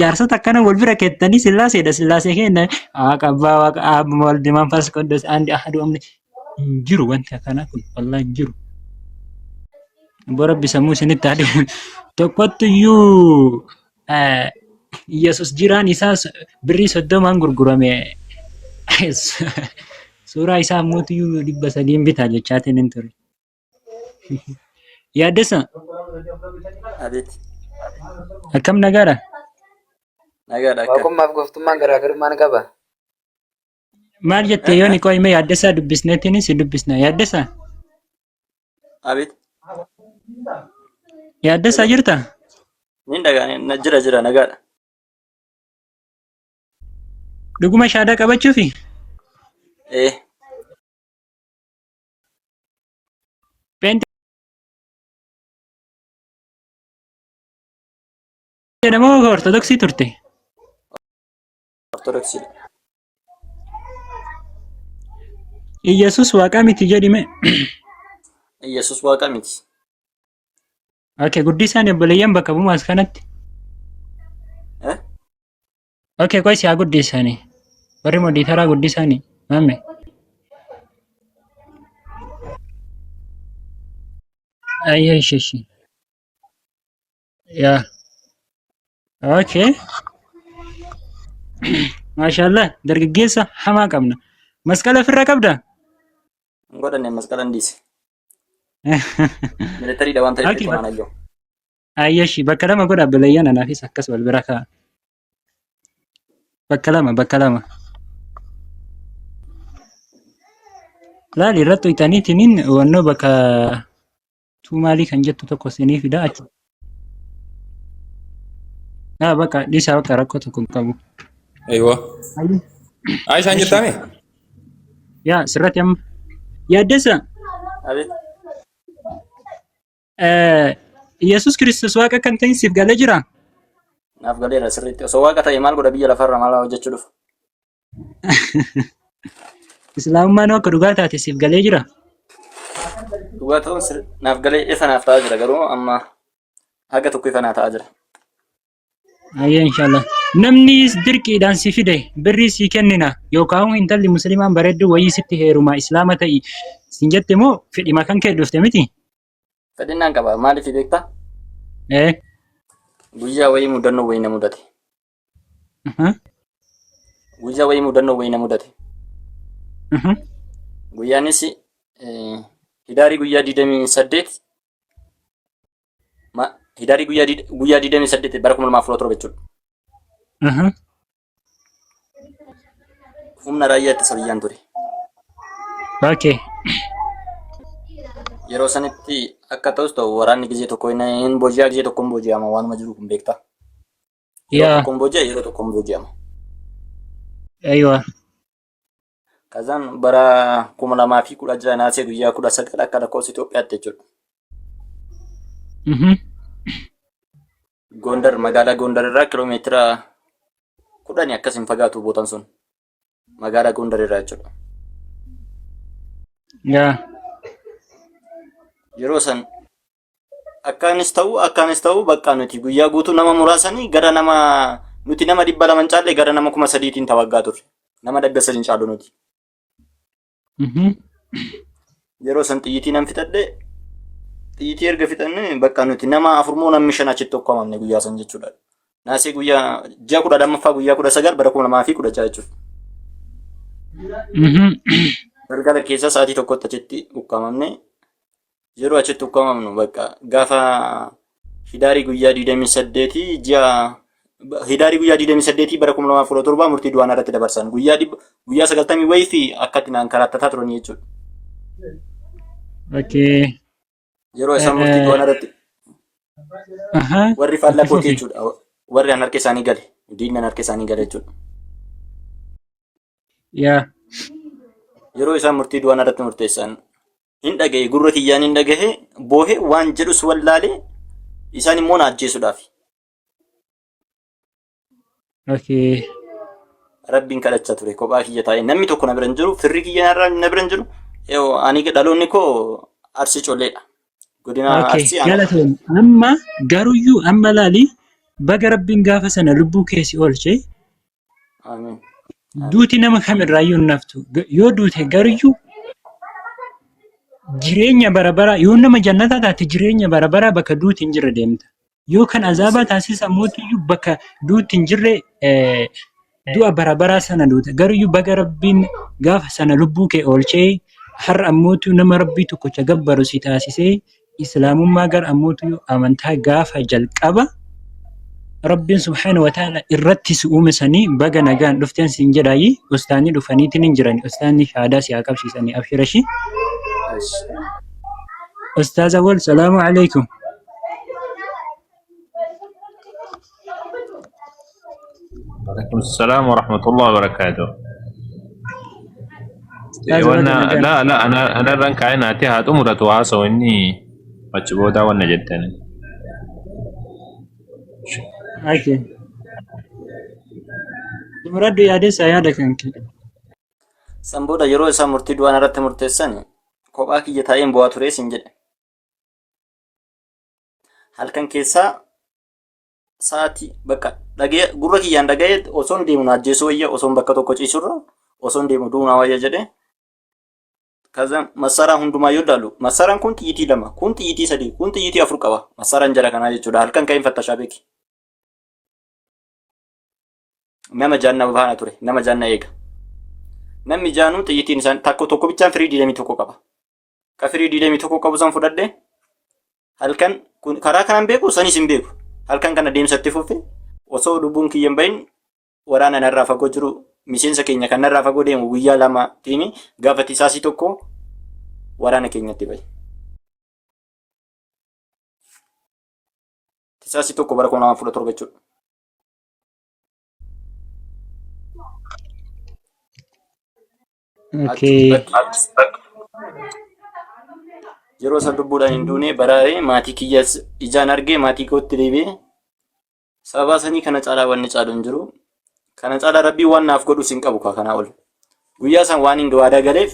Jaarsota akkana wal bira keettanii Sillaaseedha. Sillaasee kenna waaqa abbaa waaqa abbaa waldi manfas qoddos andi ahadu amni hin jiru wanti akkanaa kun wallahi hin jiru. Bora bisamuu isinitti haa deemu. Tokkottu iyyuu Yesus jiraan isaa birrii 30 gurgurame. Suuraa isaa ammoo iyyuu 300 bitaa jechaatiin hin ture. Yaaddessa Abeet. akkam nagaadha? Nagaadha akka. Waaqummaaf gooftummaan garaagarummaan qaba. Maal jettee yoo ni qo'ime yaaddessaa dubbisneetiin si dubbisna. Yaaddessaa? Abeet. Yaaddessaa jirta? Nin dhagaa jira nagaadha. Dhuguma shaadaa qabachuufi? Eh. Peentii jedhamoo ortodoksii turte? Ortodoksii. Iyesus waaqa miti jedhime. Yesus waaqa miti. Okay, guddisaan obboleeyyan bakka bu'umaas kanatti. Eh? Okay, qoy siyaa guddisaanii. Warri modiitaraa guddisaanii. Mamme. Ayya isheeshi. Yaa. Okay. Maashaallah, dargaggeessa hamaa qabna. Masqala ofirraa qabdaa? Godhanne masqalan dhiise. Militariidha waan ta'eef Okay. waan ayyoo. Ayyashi bakka lama godha obboleeyyan anaafis akkas wal bira kaa'a. Bakka lama. Laali irratti hoytaniitiin wannoo bakka tuumaalii kan jettu tokko isinii fida achi. Bakka dhiisaa bakka rakkoo tokko hin qabu. Aywa. Aishaan jirtaame? Yaa sirratti amma. Yaaddessa Abeet. Yesus Kiristoos waaqa kan ta'in siif galee jira? Naaf galeera sirriitti. Osoo waaqa ta'e maal godha biyya lafarra maal hojjechuu dhufu? Islaamummaan akka dhugaa taate siif galee jira? Dhugaa ta'uun naaf galee ifa naaf ta'aa jira garuu amma haga tokko ifa naa ta'aa jira. Ayya inshallah. Namni dirqiidhaan si fide birrii si kennina yookaan intalli musliimaan bareeddu wayii sitti heerumaa islaama ta'i sin jette moo fedhima kan kee dhufte miti? Fedhinnaan qaba maaliif beektaa? Guyyaa wayii mudannoo wayii na mudate. Guyyaa wayii mudannoo wayii na mudate. Guyyaanis hidaarii guyyaa 28 hidaarii guyyaa 28 bara 2017 jechuudha. Humna raayyaa ittisa biyyaan ture. Okay. Yeroo sanitti akka ta'us ta'u waraanni gizee tokko hin booji'aa gizee tokko hin booji'ama waanuma jiru kun beektaa. Yeroo tokko hin booji'a yeroo tokko hin booji'ama. Aywa. Kazaan bara 2016 naasee guyyaa 19 akka lakkoofsa Itoophiyaatti jechuudha. Gondar magaalaa Gondar irraa kiiloomeetira 10 akkas hin fagaatu bootan sun. Magaalaa Gondar irraa jechuudha. Yaa. Yeroo san akkaanis ta'u bakka nuti guyyaa guutuu nama muraasanii gara nama nuti nama 200 hin caalle gara nama 3,000 tawaggaa turre. Nama 300 hin caalu nuti. Yeroo san xiyyitii nan fixadhe xiyyitii erga fixanne bakka nuti nama 4 moo namni 5 achitti tokkomamne guyyaa san jechuudha. Naasee guyyaa ji'a 12ffaa guyyaa 19 bara 2016 jechuudha. Galgala keessa sa'aatii tokkotti achitti ukkamamne yeroo achitti ukkamamnu bakka gaafa hidaarii guyyaa 28 ji'a hidaarii guyyaa 28 bara 2017 murtii du'aanaa irratti dabarsan guyyaa 90 wayii fi akkatti naan karaattataa turanii jechuudha. Okay. Yeroo isaan murtii du'aanaa irratti warri faallaa kooti jechuudha. Warri an harka isaanii gale diinnan harka isaanii gale jechuudha. Yaa. Yeroo isaan murtii du'aanaa irratti murteessan hin dhagaye gurra kiyyaan hin dhagahe boohe waan jedhus wallaalee isaan immoo na ajjeesuudhaaf. Okay. Rabbiin kadhachaa ture kophaa kiyya taa'e namni tokko na bira hin jiru firri kiyya na bira hin jiru ani dhaloonni koo Arsii Colleedha. Godina Okay. Arsii Galatoon amma garuyyuu amma laali baga rabbiin gaafa sana lubbuu keessi oolche Amiin. duuti nama kamirraayyuu hin naftu. Yoo duute garuyyuu jireenya bara baraa yoo nama jannataa taate jireenya bara baraa bakka duuti hin jirre deemta. Yoo kan azaabaa taasisa mootiyyuu bakka duuti hin jirre du'a bara baraa sana duuta. Garuyyuu baga rabbiin gaafa sana lubbuu kee oolchee har'a ammootu nama rabbii tokkocha gabbaru si taasisee islaamummaa gara ammootu amantaa gaafa jalqaba rabbiin subhaanahu wa ta'ala irratti si uume sanii baga nagaan dhufteen siin jedhaayi ustaanni dhufaniitiin hin jirani ustaanni shahaadaa si haa qabsiisanii abshirashi. Ustaaz Awwal salaamu alaikum. وعليكم السلام ورحمة الله وبركاته. Ustaaz وانا baga nagaan. لا انا رانك عين اتيها تمرة واسو اني مجبودا وانا جتني. Okay. Muraddu yaadessa yaada kan kee. San booda yeroo isaa murtii du'aan irratti murteessan kophaa kiyya taa'een bu'aa ture sin jedhe. Halkan keessaa sa'aatii bakka dhagee gurra kiyyaan dhaga'ee osoon deemu na ajjeesuu wayya osoon bakka tokko ciisurra osoon deemu duunaa wayya jedhe. Kaza masaraan hundumaa yoo ilaalu masaraan kun xiyyitii 2 kun xiyyitii 3 kun xiyyitii 4 qaba masaraan jala kanaa jechuudha halkan ka'een fattashaa beeki. Nama jaanna baana ture nama jaanna eega. Namni jaanuu xiyyitiin isaan tokko bichaan firii 21 qaba. Ka firii 21 qabu san fudhadhe halkan karaa kanaan beeku sanis hin beeku. Halkan kana deemsatti fufe osoo lubbuun kiyya hin bahin waraana narraa fagoo jiru miseensa keenya kan narraa fagoo deemu guyyaa 2 tiimi gaafa tisaasii tokko waraana keenyatti bahe. Tisaasii tokko bara 2017 jechuudha. Okay. Yeroo san lubbuudhaan hin duune baraaree maatii kiyyas ijaan argee maatii kootti deebi'ee sababa sanii kana caalaa wanni caalu hin jiru. Kana caalaa rabbii waan naaf godhu sin qabu kaa kanaa ol. Guyyaa san waan hin waadaa galeef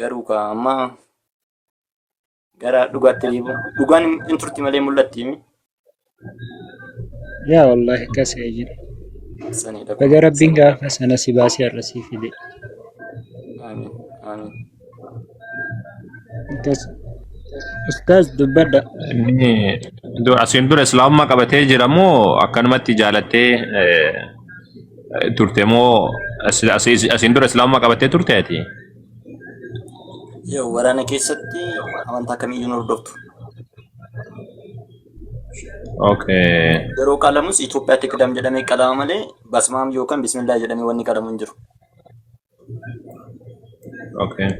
garuu kaa amma gara dhugaatti deebi'u. Dhugaan hin turti malee mul'atti himi. Yaa wallahi akkasii jira. Sanidha. Baga rabbiin gaafa sana si baasee har'a si fide. Amiin. Amiin. Ustaaz dubbadha. Inni asiin dura islaamummaa qabatee jira moo akkanumatti jaalattee turte moo asiin dura islaamummaa qabattee turte ati? Yoo waraana keessatti amantaa kamiyyuu nu hordoftu. Okay. Yeroo qalamus Itoophiyaatti qidam jedhamee qalama malee basmaam yookaan bismillah jedhamee wanni qalamu hin jiru. Okay.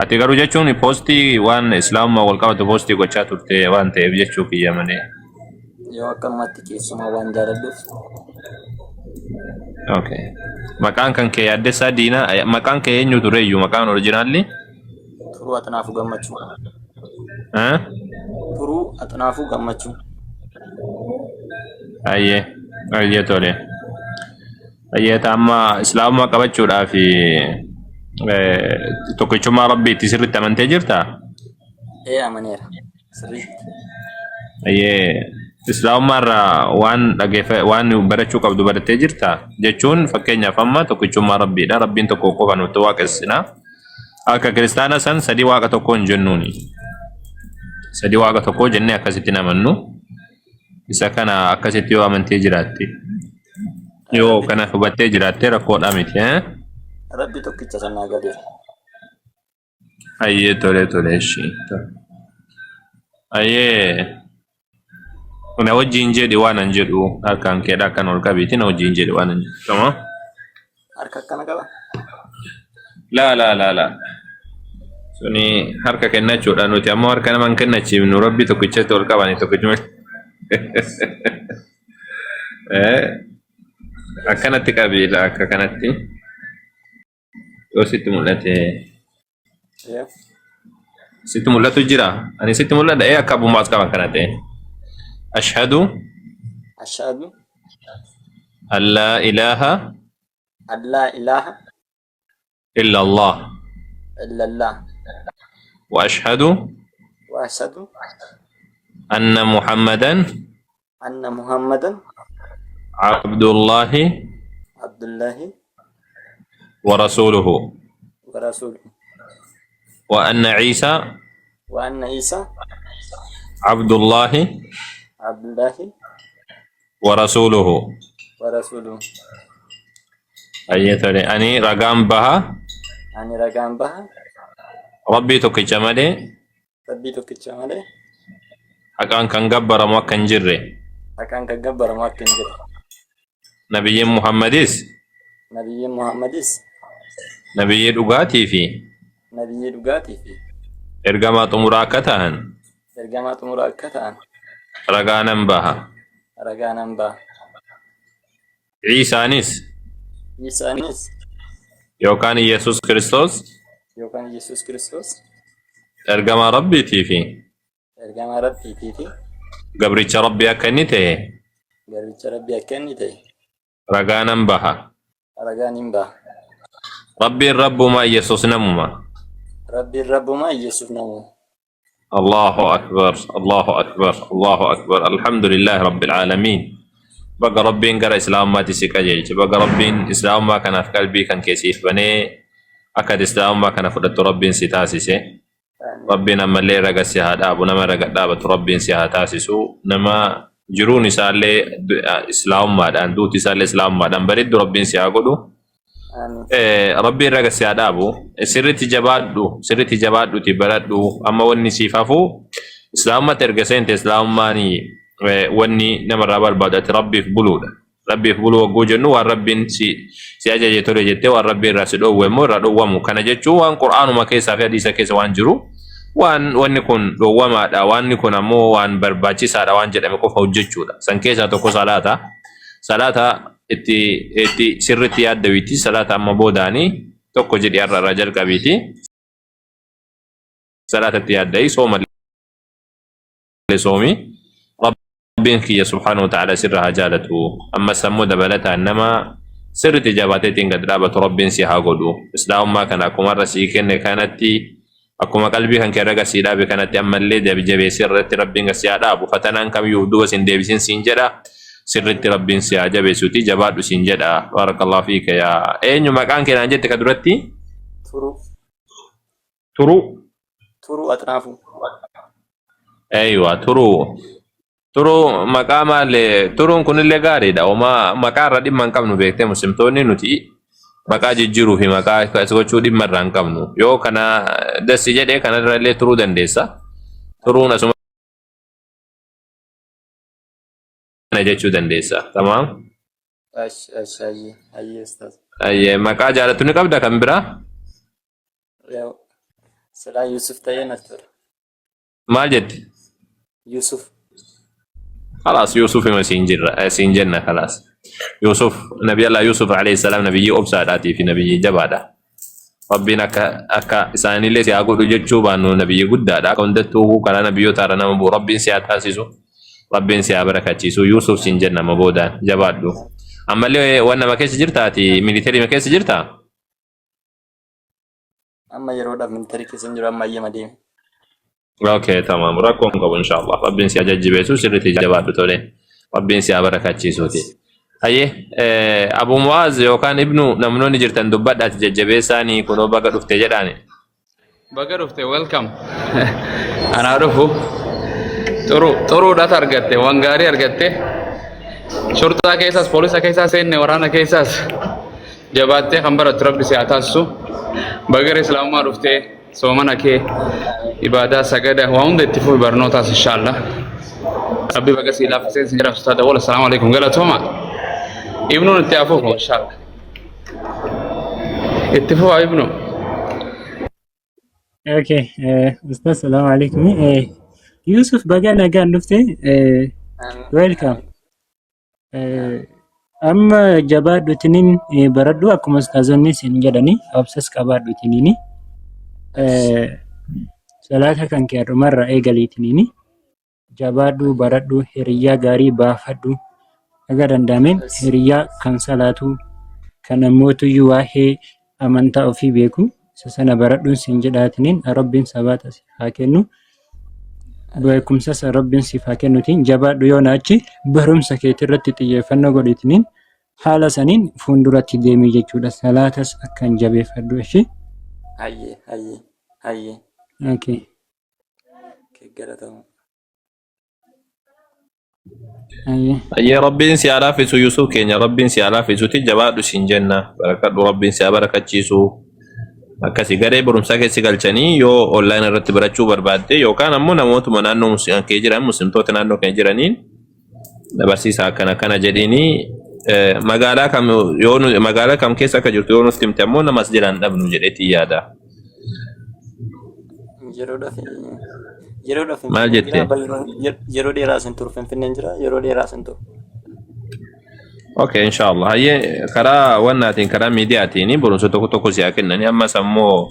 Ati garuu jechuun poostii waan islaamummaa wal qabatu poostii gochaa turte waan ta'eef jechuu kiyya malee. Yoo akkanumatti keessumaa waan jaaladhuuf. Okay. Maqaan kan kee Addessaa Diinaa maqaan kee eenyu tureyyuu maqaan oriijinaalli? Turuu Axanaafuu Gammachuu. Eh? Turuu Axanaafuu Gammachuu. Ayyee tole. Ayyee amma islaamummaa qabachuudhaaf tokkichummaa rabbiitti sirriitti amantee jirtaa? Amaneera. Sirriitti. Ayyee islaamummaa irraa waan barachuu qabdu barattee jirtaa? Jechuun fakkeenyaaf amma tokkichummaa rabbiidha. Rabbiin tokko qofa nutti waaqessinaa. Akka kiristaana san sadii waaqa tokko hin jennuuni. Sadii waaqa tokko jennee akkasitti namannu. Isa kana akkasitti yoo amantee jiraatte. Yoo kana hubattee jiraatte rakkoodhaa miti. Rabbi tokkicha sanaa galeera. Ayyee tole ishii. Ayyee. Na wajjin jedhi waan an jedhu harkaan keedhaa kan ol qabiiti na wajjin jedhi waan an jedhu. Tama? Harka akkana qaba. La. Suni harka kennachuudha nuti ammoo harka nama hin kennachiifnu rabbi tokkichatti ol qabani tokkichuma. Akkanatti qabiidha akka kanatti. Yoo sitti mul'ate. Sitti mul'atu jira. Ani sitti mul'adha akka abbummaas qaban kana ta'e. Ashhadu an laa ilaaha illa Allah wa ashhadu anna Muhammadan أن محمدا عبد الله عبد الله ورسوله ورسوله وأن عيسى وأن عيسى عبد الله عبد الله ورسوله. ورسوله. أيتني أني رقم بها أني رقم بها ربي تكجمالي ربي توكيتشا مالي أكان كان جبر ما كان جري أكان كجبر ما كنجر نبي محمديس نبي محمديس نبي دغاتي في نبي دغاتي في إرجمات مراكتهن إرجامات مراكتان رقانا بها رقانا با عيسى نيس عيسى نيس يوكان يسوع كريستوس يوكان يسوع كريستوس إرجما ربي تيفي إرجاما ربي تيتي قبرتش ربي أكنيته غريتش ربي أكنيتي رقانا بها رقانين با ربي الرب ما يسوس نمما ربي الرب ما يسوع نمو الله أكبر الله أكبر الله أكبر الحمد لله رب العالمين بقى ربي انقر إسلام ما تسيك جيج بقى ربي إسلام ما كان في قلبي كان كيسيف بني أكد إسلام ما كان فدت ربي ستاسسه ربي نما اللي رقا سيهادا أبو نما رقا دابة ربي سيهاتاسسو نما جرون سالي إسلام ما دان دوتي سالي إسلام ما دان بريد ربي سيهاقودو آمين ربي رقا سيهادا أبو سرتي جبادو تبردو أما وني سيفافو إسلام ما ترقسين إسلام ماني وني نما رابال بادات ربي في بلودا ربي في بلو وقو جنو والربي si aja tole jette waan rabbi irraa si dhoowwemu irraa dhoowwamu kana jechuun waan qur'aanuma keessaa fi hadiisa keessa waan jiru waan wanni kun dhoowwamaadha waanni kun ammoo waan barbaachisaadha waan jedhame qofa hojjechuudha san keessaa tokko salaata itti sirritti yaaddawiiti salaata amma boodaanii tokko jedhi irraa jalqabiiti salaata itti yaaddai sooma soomi rabbiin kiyya subhaanahu wa ta'ala sirra jaalatu amma sammuu dabalataan nama sirritti jabaateetiin gad dhaabatu rabbiin si haa godhu islaamummaa kana akkuma irra sii kenne kanatti akkuma qalbii kan kee raga sii dhaabe kanatti ammallee jabeessii irratti rabbiin si haa dhaabu fatanaan kamiyyuu duuba sin deebisin siin jedha sirritti rabbiin si haa jabeessuuti jabaadhu siin jedha barakallahu fiika yaa eenyu maqaan keenaan jette ka duratti turu atraafu aywa turu maqaa malee turuun kunillee gaariidha oma maqaa irra dhimma hin qabnu beektee muslimtoonni nuti maqaa jijjiiruu fi maqaa as gochuu dhimma irraa hin qabnu yoo kana dassi jedhee kanarrallee turuu dandeessa turuun asuma jechuu dandeessa tamaam ayyee maqaa jaalatu ni qabda kan biraa silaa Yusuf ta'ee natti ture maal jetti Yusuf خلاص يوسف ما سينجرنا خلاص يوسف نبي الله يوسف عليه السلام نبي أبصاراتي في نبي جبادة ربنا أكا إساني ليس يقول جتشو بانو نبي قدادا كندتوه كان نبي تارنا مبو ربين سياتاسيسو ربين سيابركاتيسو يوسف سينجرنا مبودا جبادو أما اللي وانا ما كيس جرتاتي ميليتري ما كيس جرتا أما يرودا من تركي سنجر أما يمدين اوكي تمام راكم قبل ان شاء الله ربين سي اججبيسو سرتي جواب تولي ربين سي بركاتي سوتي ايه ابو معاذ وكان ابنه نمنوني جرتن دبدات ججبيساني كنو بقى دفته جداني بقى دفته ويلكم انا اعرفه طرو دا ترغته وانغاري ارغته شرطه كيساس بوليس كيساس ان ورانا كيساس جباتي خمبر ربي سي اتاسو بقى اسلام ما دفته سومنا كي إبادة سجدة وعند اتفاق برنوتاس إن شاء الله أبي بقى سيلا فسين سنجرا أستاذ أول السلام عليكم قال توما ابنه اتفاقه إن شاء الله اتفاق ابنه اوكي استاذ السلام عليكم يوسف بقى انا قال لفتي ويلكم اما جبادو تنين بردو اكو استاذني سنجدني ابسس كبادو تنيني salaata kan kee dhumarra eegaliitiniini jabaadhu baradhu hiriyaa gaarii baafadhu aga danda'ameen hiriyaa kan salaatu kan nammootuyyuu waa'ee amantaa ofii beeku isa sana baradhuun siin jedhaatiniin rabbiin sabaata haa kennu beekumsa isa rabbiin siif haa kennuutiin jabaadhu yoo naachi barumsa keetii irratti xiyyeeffannoo godhitiniin haala saniin fuulduratti deemii jechuudha. Salaatas akkan jabeeffadhu ishee. Hayyee. Okay. Galatamu. Ayyee rabbiin si alaafisu Yusuf keenya rabbiin si alaafisuti jabaadhu siin jenna barakadhu rabbiin si barakachiisu akkasi garee barumsaa keessi galchanii yoo online irratti barachuu barbaadde yookaan ammoo namootuma naannoo musliimaa kee jiran muslimtoota naannoo kee jiraniin barsiisaa akkana jedhini magaalaa kam keessa akka jirtu yoo nutti himte ammoo namas jiran dhabnu jedheeti yaada. Maal jette? Yeroo dheeraa sin turu Finfinneen jira yeroo dheeraa sin turu. Okay, inshallah. Hayyee karaa wannaatiin karaa miidiyaatiin barumsa tokko si haa kennanii ammas ammoo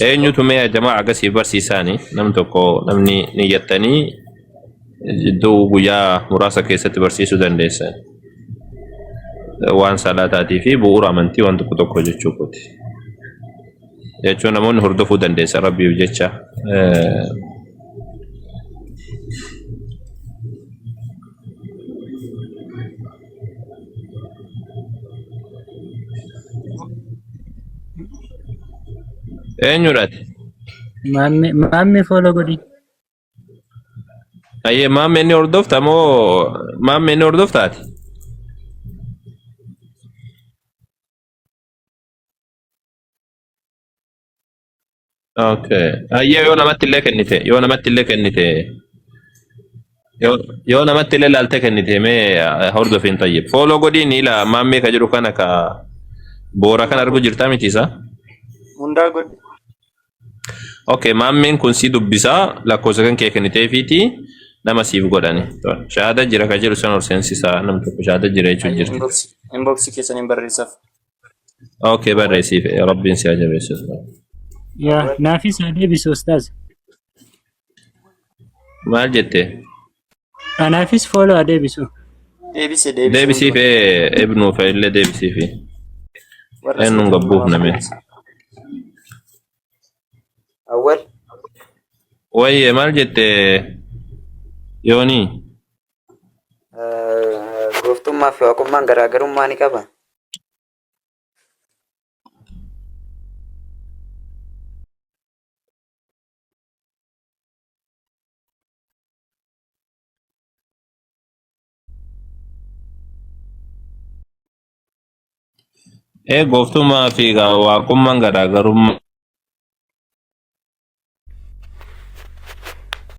eenyutu mee jamaa agarsiif barsiisaani nam tokko namni niyyattanii iddoo guyyaa muraasa keessatti barsiisuu dandeessan waan salaataatii fi bu'uura amantii waan tokko jechuukooti. Jechuun namoonni hordofuu dandeessan rabbiif jecha. Eenyudhaati? Maammi follow godhi. Ayyee maammi inni hordofta moo maammi inni hordoftaati? Okay. Ayyee yoo namatti illee kennite yoo namatti illee laalte kennite mee hordofin tayyib. Follow godhiin ila maammi ka jedhu kana ka boora kan argu jirtaa miti isaa? Hundaa godhi. Okay, maammiin kun si dubbisaa lakkoofsa kan kee kenniteefiiti nama siif godhani. Shahaada jira ka jedhu san ol seensisaa nam tokko shahaada jira jechuun jirti. Inboxii keessaniin barreessaaf. Okay, barreessiif rabbiin si ajabeessu. Yaa naafis deebisu ustaaz. Maal jette? Anaafis follow deebisu. Deebisiif ibnu fa'illee deebisiif. Eenyuun gabbuuf namee. Awwal. Wayye maal jette yoonii? Gooftummaa fi waaqummaan garaagarummaa ni qaba. Gooftummaa fi waaqummaan garaagarummaa